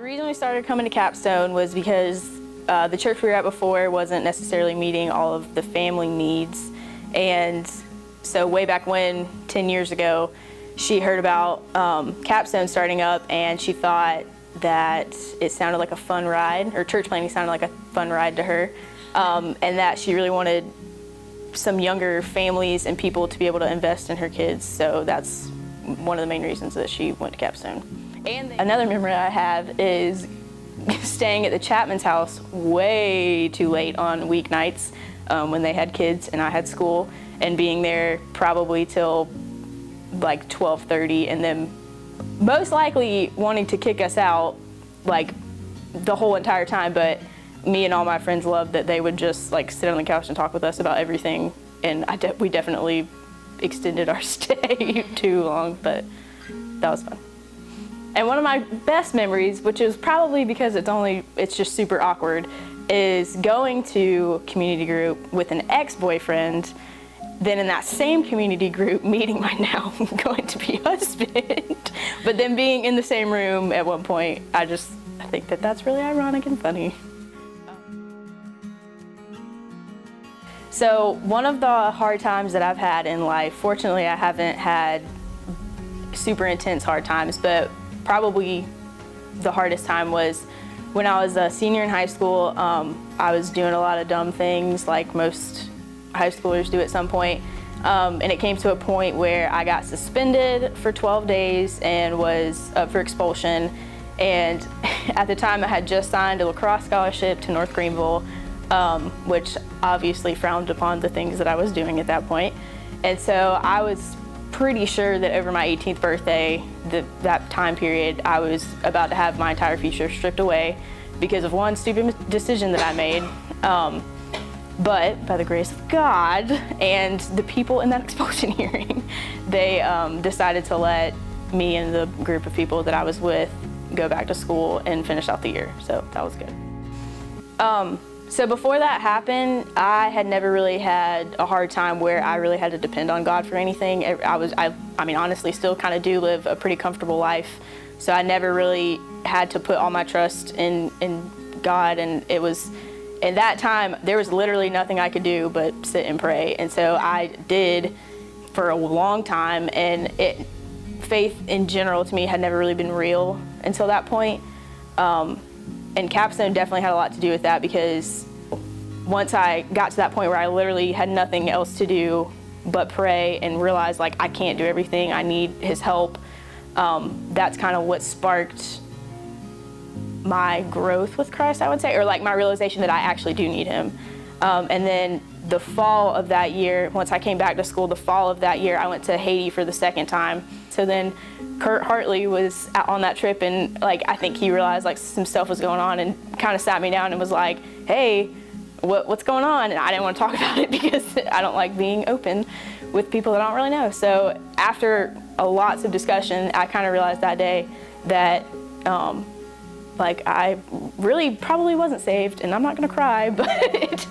reason we started coming to Capstone was because the church we were at before wasn't necessarily meeting all of the family needs. And so way back when, 10 years ago, she heard about Capstone starting up, and she thought that it sounded like a fun ride, or church planting sounded like a fun ride to her, and that she really wanted some younger families and people to be able to invest in her kids. So that's one of the main reasons that she went to Capstone. And another memory I have is staying at the Chapman's house way too late on weeknights when they had kids and I had school, and being there probably till like 12:30, and then most likely wanting to kick us out like the whole entire time. But me and all my friends loved that they would just like sit on the couch and talk with us about everything, and we definitely extended our stay too long, but that was fun. And one of my best memories, which is probably because it's just super awkward, is going to community group with an ex-boyfriend, then in that same community group meeting my now going to be husband, but then being in the same room at one point. I think that that's really ironic and funny. So one of the hard times that I've had in life, fortunately I haven't had super intense hard times, but probably the hardest time was when I was a senior in high school. I was doing a lot of dumb things like most high schoolers do at some point, and it came to a point where I got suspended for 12 days and was up for expulsion. And at the time I had just signed a lacrosse scholarship to North Greenville, which obviously frowned upon the things that I was doing at that point. And so I was pretty sure that over my 18th birthday, that time period, I was about to have my entire future stripped away because of one stupid decision that I made. But by the grace of God and the people in that expulsion hearing, they decided to let me and the group of people that I was with go back to school and finish out the year. So that was good. So before that happened, I had never really had a hard time where I really had to depend on God for anything. I mean, honestly, still kind of do live a pretty comfortable life. So I never really had to put all my trust in God. And it was, in that time, there was literally nothing I could do but sit and pray. And so I did for a long time. And faith in general to me had never really been real until that point. And Capstone definitely had a lot to do with that, because once I got to that point where I literally had nothing else to do but pray and realize like I can't do everything, I need His help, that's kind of what sparked my growth with Christ, I would say, or like my realization that I actually do need Him. And then the fall of that year, once I came back to school, the fall of that year, I went to Haiti for the second time. So then Kurt Hartley was out on that trip, and like I think he realized like some stuff was going on and kind of sat me down and was like, hey, what's going on? And I didn't want to talk about it because I don't like being open with people that I don't really know. So after lots of discussion, I kind of realized that day that like I really probably wasn't saved, and I'm not gonna cry, but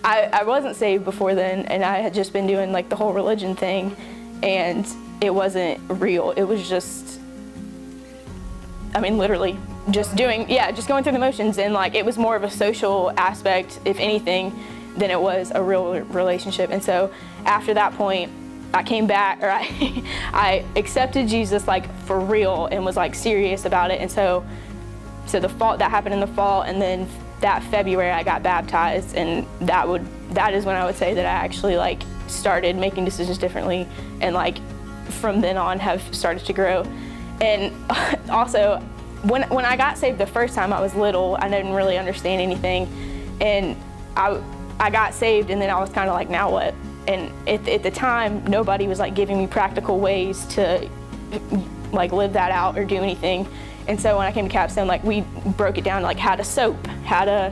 I wasn't saved before then, and I had just been doing like the whole religion thing, and it wasn't real. It was just, I mean, literally just going through the motions, and like it was more of a social aspect, if anything, than it was a real relationship. And so after that point, I came back, or I accepted Jesus like for real and was like serious about it. And so the fall, that happened in the fall, and then that February I got baptized, and that is when I would say that I actually like started making decisions differently, and like from then on have started to grow. And also when I got saved the first time, I was little, I didn't really understand anything, and I got saved, and then I was kind of like, now what? And at the time, nobody was like giving me practical ways to like live that out or do anything. And so when I came to Capstone, like we broke it down, like how to soap, how to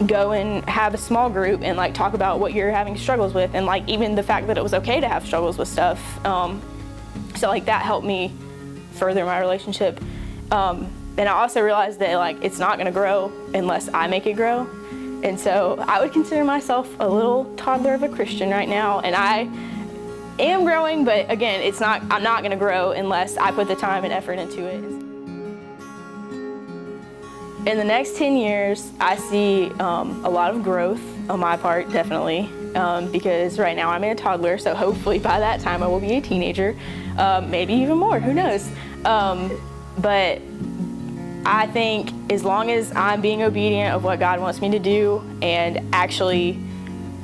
go and have a small group and like talk about what you're having struggles with, and like even the fact that it was okay to have struggles with stuff. So like that helped me further my relationship. And I also realized that like it's not gonna grow unless I make it grow. And so I would consider myself a little toddler of a Christian right now, and I am growing, but again, I'm not gonna grow unless I put the time and effort into it. In the next 10 years, I see a lot of growth on my part, definitely, because right now I'm a toddler, so hopefully by that time I will be a teenager, maybe even more, who knows. But I think as long as I'm being obedient of what God wants me to do and actually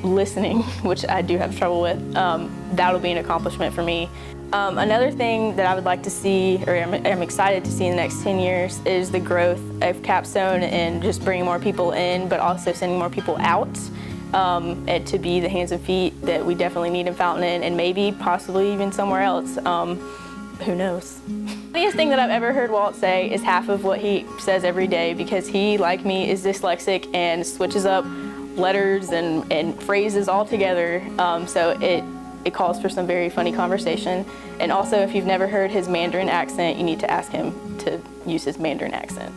listening, which I do have trouble with, that'll be an accomplishment for me. Another thing that I would like to see, or I'm excited to see in the next 10 years, is the growth of Capstone and just bringing more people in, but also sending more people out, and to be the hands and feet that we definitely need in Fountain Inn, and maybe possibly even somewhere else. Who knows? The funniest thing that I've ever heard Walt say is half of what he says every day, because he, like me, is dyslexic and switches up letters and phrases altogether. So it calls for some very funny conversation. And also, if you've never heard his Mandarin accent, you need to ask him to use his Mandarin accent.